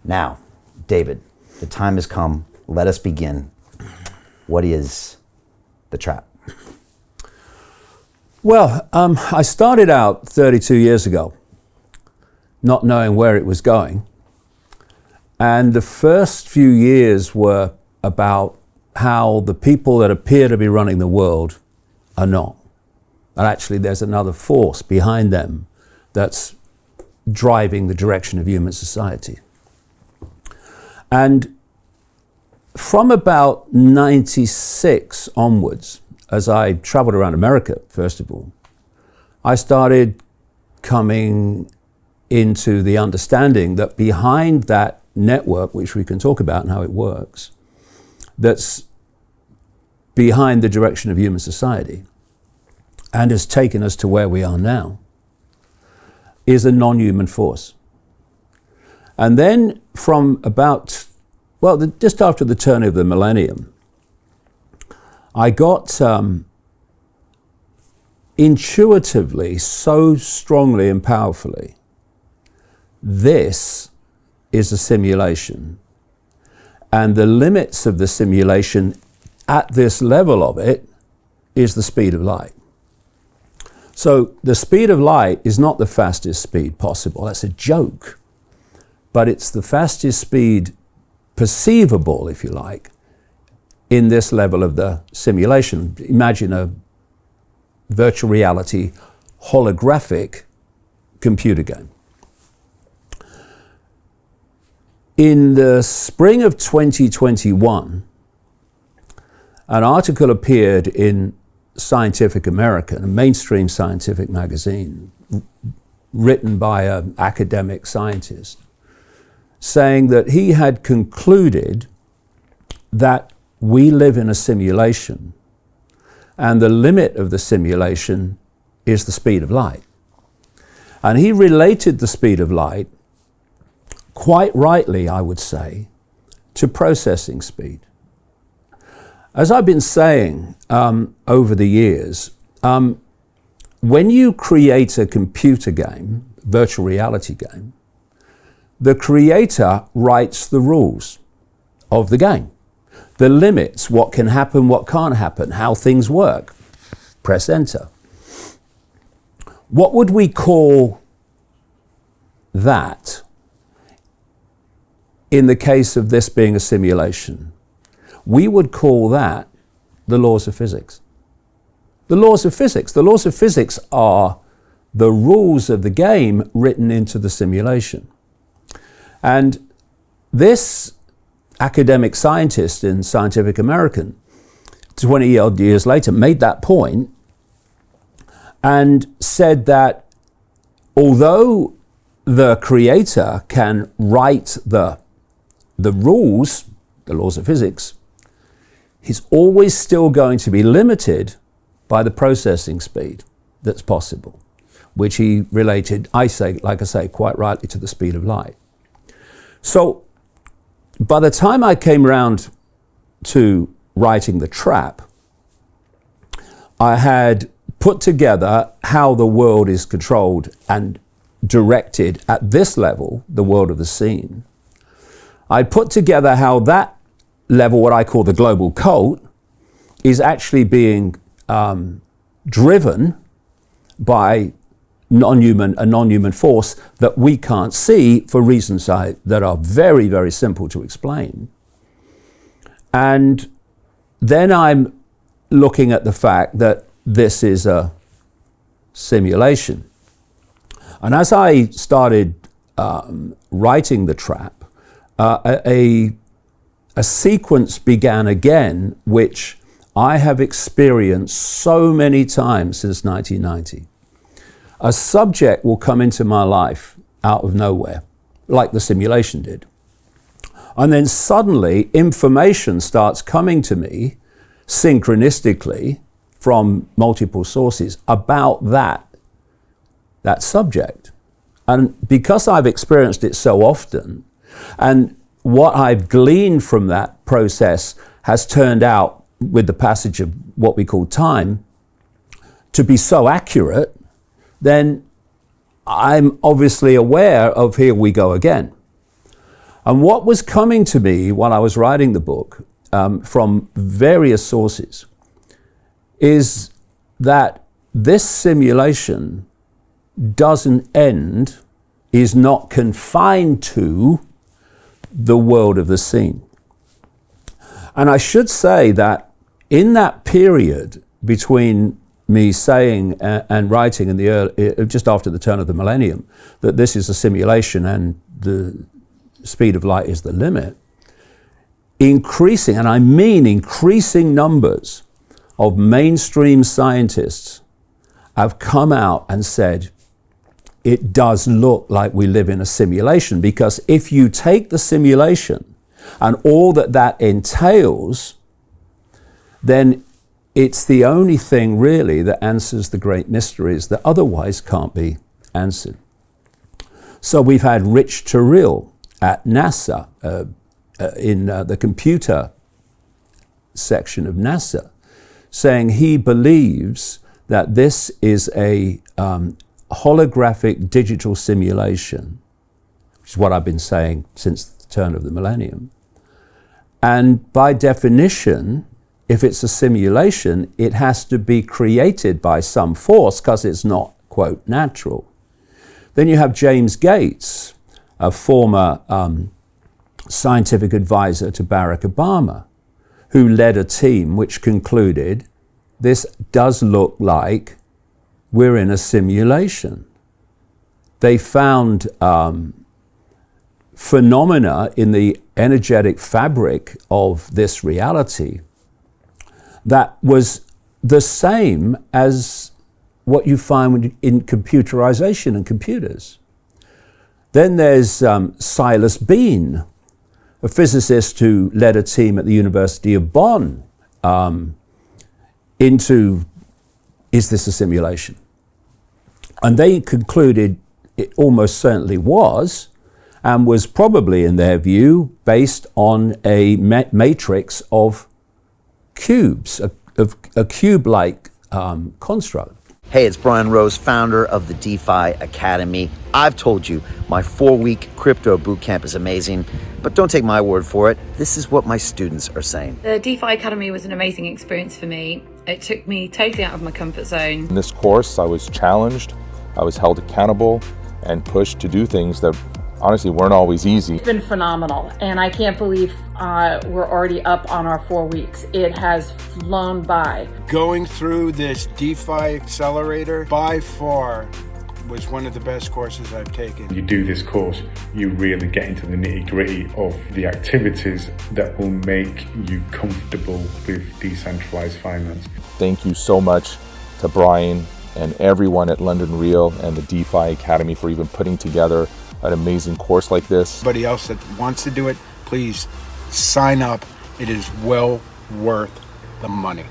Now, David, the time has come. Let us begin. What is the trap? Well, I started out 32 years ago, not knowing where it was going. And the first few years were about how the people that appear to be running the world are not. And actually there's another force behind them that's driving the direction of human society. And from about 96 onwards, as I traveled around America, first of all, I started coming into the understanding that behind that network, which we can talk about and how it works, that's behind the direction of human society and has taken us to where we are now, is a non-human force. And then from about, just after the turn of the millennium, I got intuitively, so strongly and powerfully, this is a simulation. And the limits of the simulation at this level of it is the speed of light. So the speed of light is not the fastest speed possible. That's a joke. But it's the fastest speed perceivable, if you like, in this level of the simulation. Imagine a virtual reality holographic computer game. In the spring of 2021, an article appeared in Scientific American, a mainstream scientific magazine, written by an academic scientist, saying that he had concluded that we live in a simulation and the limit of the simulation is the speed of light. And he related the speed of light, quite rightly, I would say, to processing speed. As I've been saying over the years, when you create a computer game, virtual reality game, the creator writes the rules of the game, the limits, what can happen, what can't happen, how things work. Press enter. What would we call that in the case of this being a simulation? We would call that the laws of physics. The laws of physics. The laws of physics are the rules of the game written into the simulation. And this academic scientist in Scientific American, 20-odd years later, made that point and said that although the creator can write the rules, the laws of physics, he's always still going to be limited by the processing speed that's possible, which he related, like I say, quite rightly to the speed of light. So by the time I came around to writing The Trap, I had put together how the world is controlled and directed at this level, the world of the scene. I put together how that level, what I call the global cult, is actually being driven by a non-human force that we can't see for reasons that are very, very simple to explain. And then I'm looking at the fact that this is a simulation. And as I started writing The Trap, a sequence began again, which I have experienced so many times since 1990. A subject will come into my life out of nowhere, like the simulation did. And then suddenly information starts coming to me synchronistically from multiple sources about that subject. And because I've experienced it so often, and what I've gleaned from that process has turned out, with the passage of what we call time, to be so accurate, then I'm obviously aware of here we go again. And what was coming to me while I was writing the book from various sources is that this simulation doesn't end, is not confined to the world of the scene. And I should say that in that period between me saying and writing in the early, just after the turn of the millennium, that this is a simulation and the speed of light is the limit, increasing, and I mean increasing numbers of mainstream scientists have come out and said, it does look like we live in a simulation, because if you take the simulation and all that that entails, then it's the only thing really that answers the great mysteries that otherwise can't be answered. So we've had Rich Turrell at NASA, in the computer section of NASA, saying he believes that this is a holographic digital simulation, which is what I've been saying since the turn of the millennium. And by definition, if it's a simulation, it has to be created by some force because it's not, quote, natural. Then you have James Gates, a former scientific advisor to Barack Obama, who led a team which concluded this does look like we're in a simulation. They found phenomena in the energetic fabric of this reality that was the same as what you find in computerization and computers. Then there's Silas Bean, a physicist who led a team at the University of Bonn into, is this a simulation? And they concluded it almost certainly was, and was probably, in their view, based on a matrix of cubes, a cube-like construct. Hey, it's Brian Rose, founder of the DeFi Academy. I've told you my 4-week crypto bootcamp is amazing, but don't take my word for it. This is what my students are saying. The DeFi Academy was an amazing experience for me. It took me totally out of my comfort zone. In this course, I was challenged, I was held accountable, and pushed to do things that honestly weren't always easy. It's been phenomenal, and I can't believe we're already up on our 4 weeks. It has flown by. Going through this DeFi accelerator by far was one of the best courses I've taken. You do this course, you really get into the nitty-gritty of the activities that will make you comfortable with decentralized finance. Thank you so much to Brian and everyone at London Real and the DeFi Academy for even putting together an amazing course like this. Anybody else that wants to do it, please sign up. It is well worth the money.